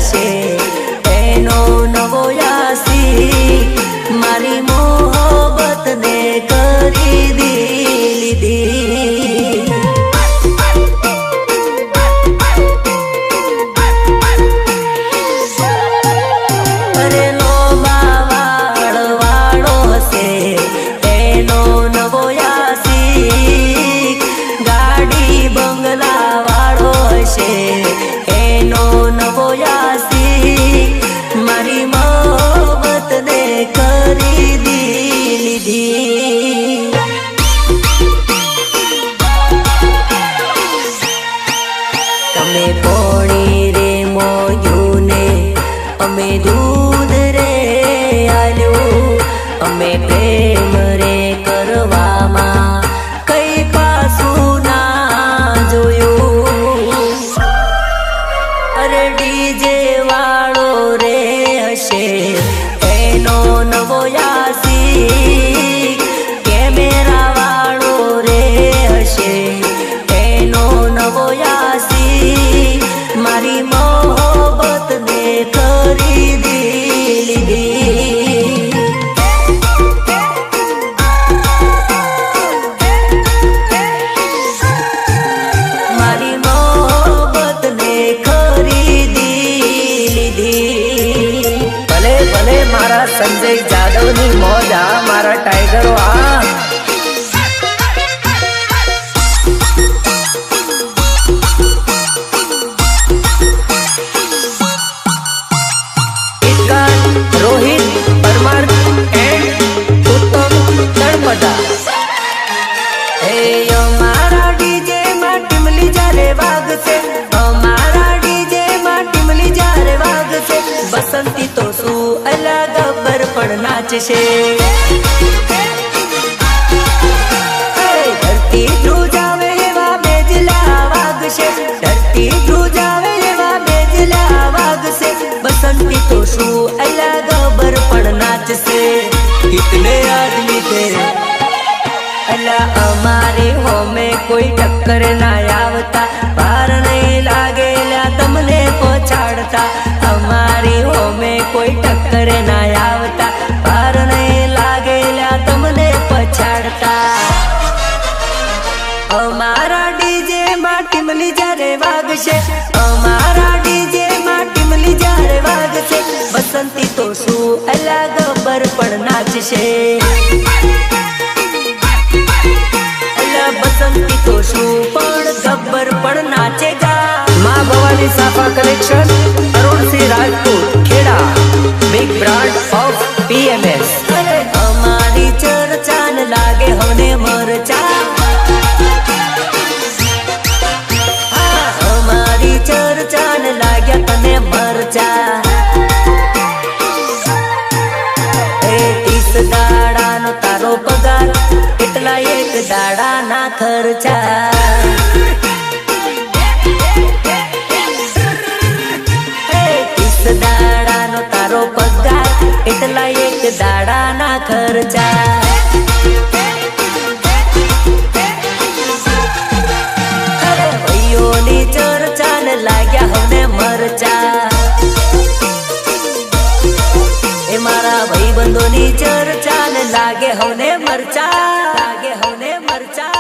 હશે એનો નવો યાસી મારી મોહબ્બત ને કરી દીધી અરે લોબા વાળ વાળો હશે એનો નવો યાસી ગાડી બંગલા વાળો હશે એનો નવો યાસી મારી મોહબ્બત ને કરી દીધી તમે પોણી રે મોયું ને અમે દૂધ રે આલ્યું અમે પ્રેમ રે કરવામાં કઈ પાછું ના જોયું અરે ડીજે વાળો રે હશે એનો નવો યાસી કેમેરા વાળો રે હશે એનો નવો યાસી મારી મોહબ્બત ને કરી દીધી મારી મોહબ્બત ને ખરીદી લીધી ભલે ભલે મારા સંજય જાદવ ની મોજ આ મારા ટાઈગરો આ રોહિત પરમાર એન્ડ ઉત્તમ તળપટા હે અમારા ડીજે માં ટીમલી જ્યારે વાગશે અમારા ડીજે માં ટીમલી જ્યારે વાગશે બસંતી તો શું અલગ ગબ્બર પણ નાચશે ધરતી ધ્રુજાવે એવા બેજલા વાગશે ધરતી ધ્રુજાવે એવા બેજલા વાગશે बसंती तो शू अलग बर पण नाचसे कितने आदमी थे अला हमारे हो में कोई टक्कर ना आवता पार नहीं लागेला तमने पछाड़ता हमारी हो में कोई टक्कर ना आवता पार नहीं लागेला तमने पछाड़ता हमारा डीजे માં ટીમલી જ્યારે વાગશે અમારા ડીજે માં ટીમલી જ્યારે વાગશે બસંતી તો શું અલગ ગબ્બર પણ નાચશે અલા બસંતી તો શું પણ ગબ્બર પણ નાચેગા Maa Bhavani Safa collection Arunsinh Rajput Kheda big brand of PMS અરે અમારી ચર્ચા ન લાગે હોને મરચા ચર્ચા ને લાગ્યા તને મરચા એ 30 દાડાનો તારો પગાર એટલા એક દાડાના ખર્ચા એ 30 દાડાનો તારો પગાર એટલા એક દાડાના ખર્ચા ચર્ચા ને લાગ્યા હવે મરચા એ મારા ભાઈબંધોની ચર્ચા ને લાગે હવે મરચા લાગે હવે મરચા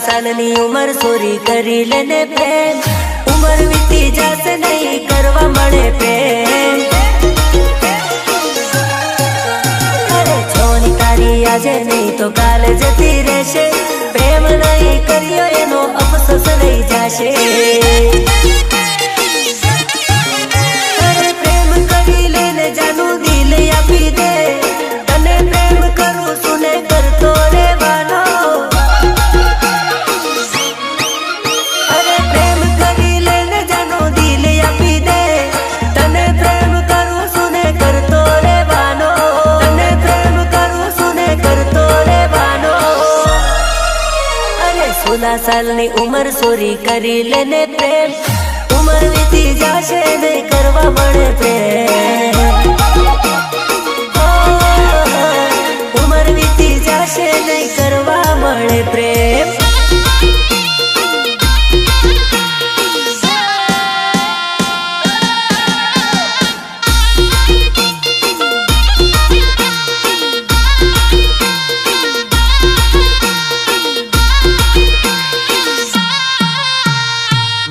सालनी उमर सोरी करी लेने प्रेम उमर बीती जासे नहीं करवा मळे प्रेम अरे छोनी तारी આજે नहीं तो काल जती રહેશે प्रेम नहीं करियो एनो अफसोस नहीं जाशे अरे प्रेम करी लेने जानू दिल आपी दे तने प्रेम करू सुने करतो रेવાનો 15 सालनी उम्र सोरी करी लेने प्रेम उम्र वीती जाशे नहीं करवा बड़े प्रेम उम्र वीती जाशे नहीं करवा बड़े प्रेम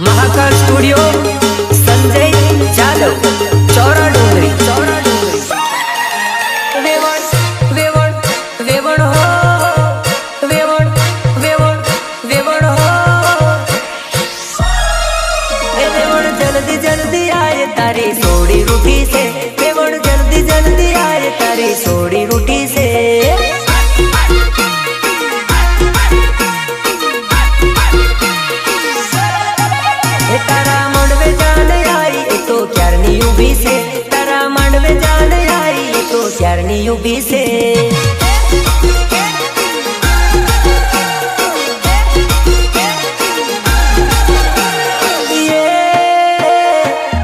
महाकाल स्टूडियो संजय जादव चौरा डूंगरी वेवण वेवण वेवण हो वेवण वेवण वेवण हो वेवण जल्दी जल्दी आए तारी सोड़ी रूठी से वेवण जल्दी जल्दी आए तारी सोड़ी रूठी से तारा मंडवे जान आई तो क्यारनी उभी से तारा मंडवे जान आई तो क्यारनी उभी से ये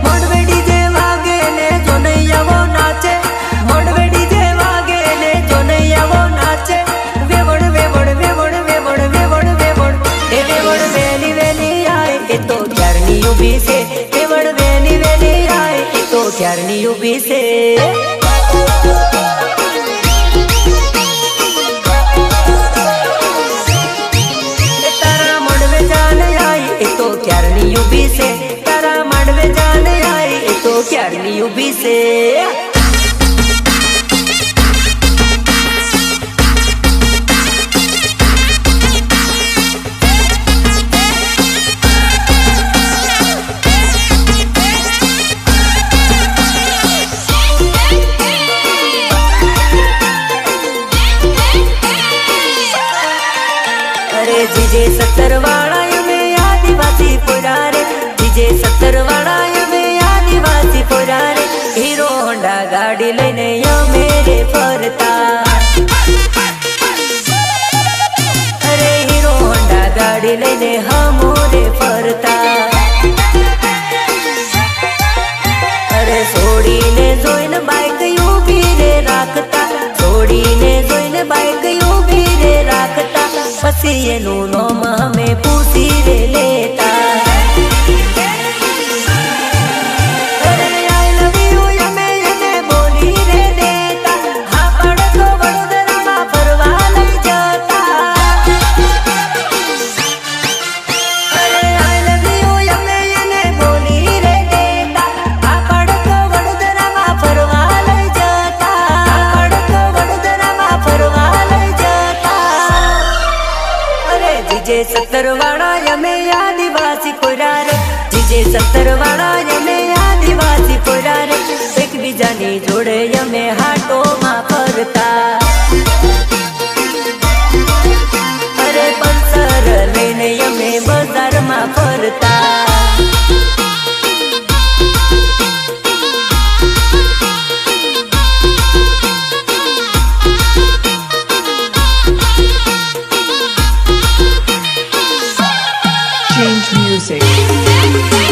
मंडवे डीजे वागे ने जो नैया वो नाचे मंडवे डीजे वागे ने जो नैया वो नाचे वेवण वेवण वेवण वेवण वेवण वेवण ए वेवण वेली वेली आए तो क्यारनी उभी से वेवण वेली वेली आए तो क्यारनी उभी से तारा मंडवे जान आई तो क्यारनी उभी से तारा मंडवे जान आई तो क्यारनी उभी से जीजे 70 वाला में आदिवासी पुरारे जीजे 70 वाला में आदिवासी पुरारे हीरो होंडा गाड़ी लेने या मेरे फरता अरे हीरो होंडा गाड़ी लेने हमोरे फरता अरे सोड़ी ने जोइन बाइक यू भी रे राखता सोड़ी ने जोइन बाइक यू भी रे राखता पसी ये नूनो में पूसी रे लेता अरे आई लव यू यमे बोली रे देता हाँ पड़ तो वडोदरा में फरवा लई जाता अरे आई लव यू यमे बोली रे देता हाँ पड़ तो वडोदरा में फरवा लई जाता पड़ तो वडोदरा में फरवा लई जाता जीजे 70 वाला यमे आदिवासी पुरारे जीजे 70 वाला यमे आदिवासी पुरारे एक बीजानी जोड़े यमे हाटो मा फरता अरे पल्सर लेने यमे बाजार मा फरता Change music.